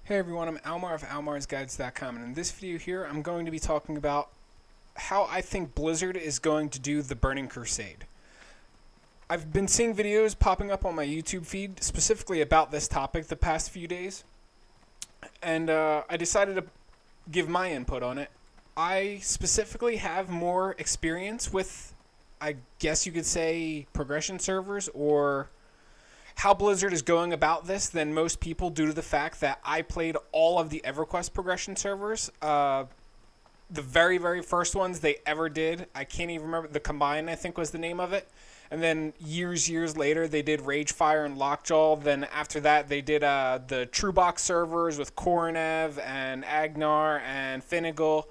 Hey everyone, I'm Almar of almarsguides.com, and in this video here I'm going to be talking about how I think Blizzard is going to do the Burning Crusade. I've been seeing videos popping up on my YouTube feed specifically about this topic the past few days, and I decided to give my input on it. I specifically have more experience with, I guess you could say, progression servers, or how Blizzard is going about this than most people due to the fact that I played all of the Everquest progression servers. The very, very first ones they ever did. I can't even remember. The Combine, I think, was the name of it. And then years later, they did Ragefire and Lockjaw. Then after that, they did the Truebox servers with Koronev and Agnar and Finnegal.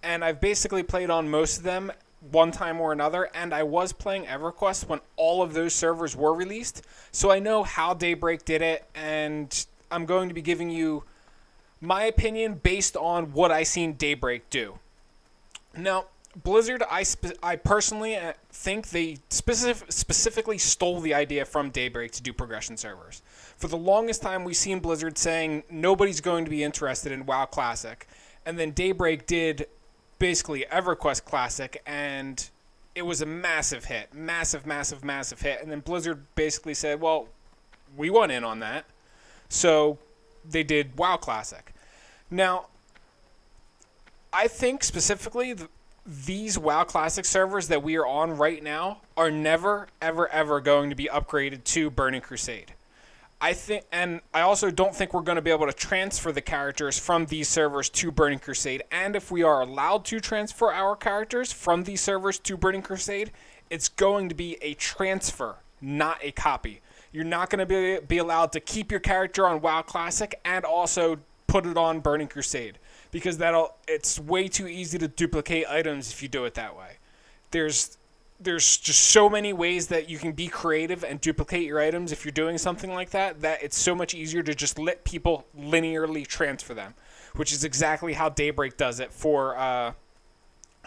And I've basically played on most of them one time or another, and I was playing Everquest when all of those servers were released, so I know how Daybreak did it, and I'm going to be giving you my opinion based on what I seen Daybreak do. Now, Blizzard, I personally think they specifically stole the idea from Daybreak to do progression servers. For the longest time, we've seen Blizzard saying nobody's going to be interested in WoW Classic, and then Daybreak did basically Everquest Classic, and it was a massive hit. Massive hit. And then Blizzard basically said, well, we want in on that. So they did WoW Classic. Now, I think specifically these WoW Classic servers that we are on right now are never, ever going to be upgraded to Burning Crusade. I also don't think we're going to be able to transfer the characters from these servers to Burning Crusade. And if we are allowed to transfer our characters from these servers to Burning Crusade, it's going to be a transfer, not a copy. You're not going to be allowed to keep your character on WoW Classic and also put it on Burning Crusade, because it's way too easy to duplicate items if you do it that way. There's just so many ways that you can be creative and duplicate your items if you're doing something like that, that it's so much easier to just let people linearly transfer them, which is exactly how Daybreak does it for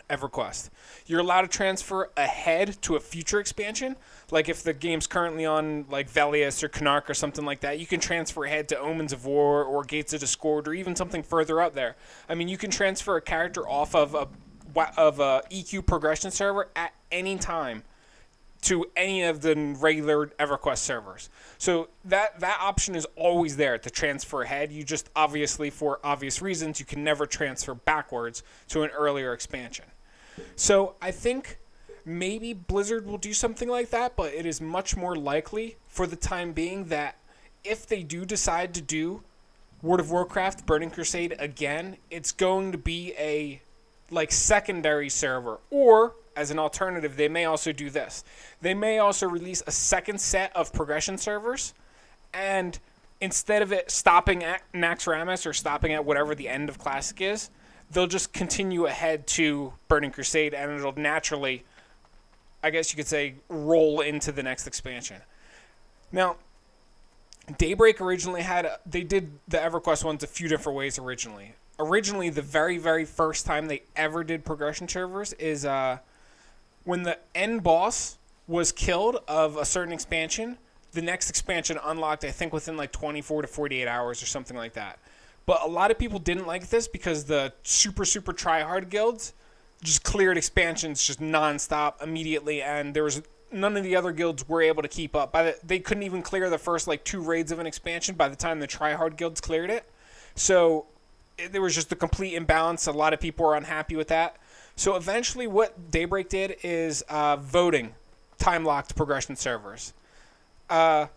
EverQuest. You're allowed to transfer ahead to a future expansion, like if the game's currently on like Velius or Canark or something like that, you can transfer ahead to Omens of War or Gates of Discord or even something further out there. I mean, you can transfer a character off of a EQ progression server at any time to any of the regular EverQuest servers. So that option is always there to transfer ahead. You just, obviously, for obvious reasons, you can never transfer backwards to an earlier expansion. So I think maybe Blizzard will do something like that, but it is much more likely for the time being that if they do decide to do World of Warcraft Burning Crusade again, it's going to be a secondary server, or as an alternative, they may also do this. They may also release a second set of progression servers, and instead of it stopping at Naxxramas or stopping at whatever the end of Classic is, they'll just continue ahead to Burning Crusade, and it'll naturally, I guess you could say, roll into the next expansion. Now, Daybreak originally they did the EverQuest ones a few different ways originally. Originally, the very first time they ever did progression servers is when the end boss was killed of a certain expansion, the next expansion unlocked, I think, within like 24 to 48 hours or something like that. But a lot of people didn't like this because the super try-hard guilds just cleared expansions just non-stop immediately, and there was none of the other guilds were able to keep up. They couldn't even clear the first like 2 raids of an expansion by the time the try-hard guilds cleared it. So there was just a complete imbalance. A lot of people were unhappy with that. So eventually what Daybreak did is voting time-locked progression servers. Or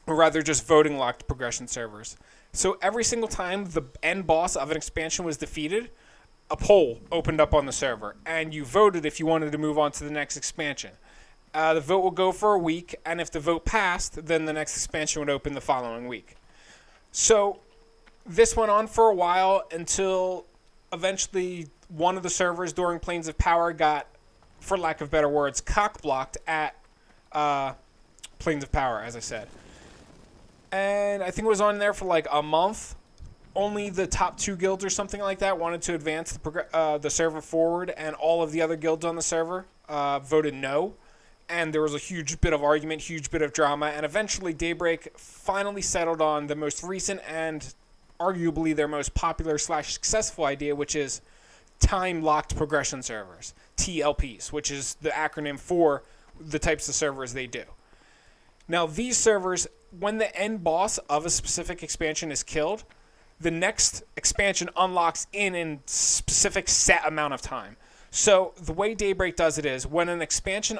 rather just voting-locked progression servers. So every single time the end boss of an expansion was defeated, a poll opened up on the server, and you voted if you wanted to move on to the next expansion. The vote would go for a week, and if the vote passed, then the next expansion would open the following week. So this went on for a while until eventually one of the servers during Plains of Power got, for lack of better words, cock-blocked at Plains of Power, as I said. And I think it was on there for like a month. Only the top 2 guilds or something like that wanted to advance the server forward, and all of the other guilds on the server voted no. And there was a huge bit of argument, huge bit of drama, and eventually Daybreak finally settled on the most recent and arguably their most popular / successful idea, which is time-locked progression servers, TLPs, which is the acronym for the types of servers they do. Now, these servers, when the end boss of a specific expansion is killed, the next expansion unlocks in a specific set amount of time. So the way Daybreak does it is, when an expansion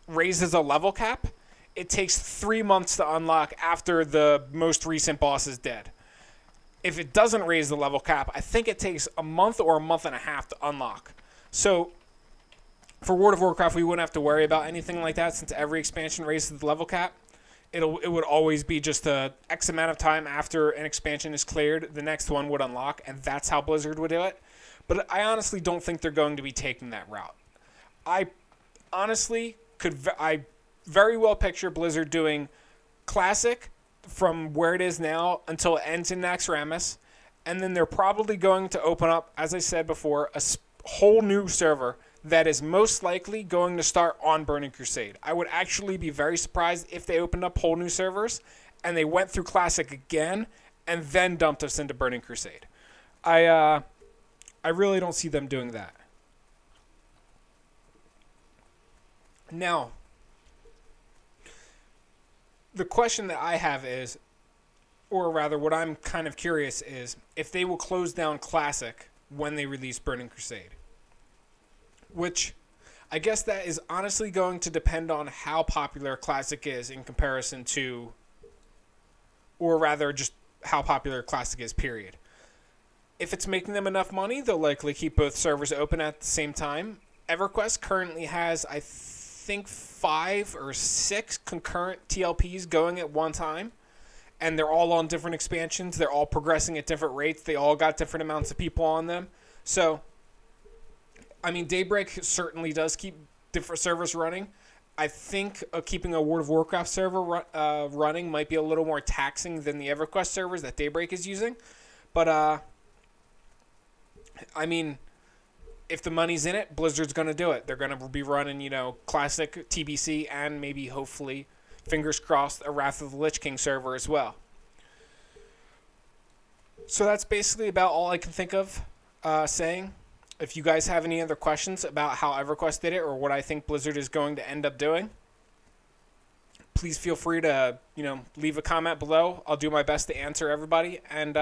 raises a level cap, it takes 3 months to unlock after the most recent boss is dead. If it doesn't raise the level cap, I think it takes a month or a month and a half to unlock. So for World of Warcraft, we wouldn't have to worry about anything like that, since every expansion raises the level cap. It would always be just a X amount of time after an expansion is cleared, the next one would unlock, and that's how Blizzard would do it. But I honestly don't think they're going to be taking that route. I honestly I very well picture Blizzard doing Classic from where it is now until it ends in Naxxramas, and then they're probably going to open up, as I said before, a whole new server that is most likely going to start on Burning Crusade. I would actually be very surprised if they opened up whole new servers and they went through Classic again and then dumped us into Burning Crusade. I really don't see them doing that. Now, the question that I have is, or rather what I'm kind of curious is, if they will close down Classic when they release Burning Crusade. Which, I guess that is honestly going to depend on how popular Classic is in comparison to, or rather just how popular Classic is, period. If it's making them enough money, they'll likely keep both servers open at the same time. Everquest currently has, I think, 5 or 6 concurrent TLPs going at one time, and they're all on different expansions. They're all progressing at different rates. They all got different amounts of people on them. So, I mean, Daybreak certainly does keep different servers running. I think keeping a World of Warcraft server running might be a little more taxing than the Everquest servers that Daybreak is using. But, I mean, if the money's in it, Blizzard's going to do it. They're going to be running, you know, Classic, TBC, and maybe, hopefully, fingers crossed, a Wrath of the Lich King server as well. So that's basically about all I can think of saying. If you guys have any other questions about how Everquest did it or what I think Blizzard is going to end up doing, please feel free to, you know, leave a comment below. I'll do my best to answer everybody. And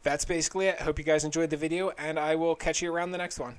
that's basically it. Hope you guys enjoyed the video, and I will catch you around the next one.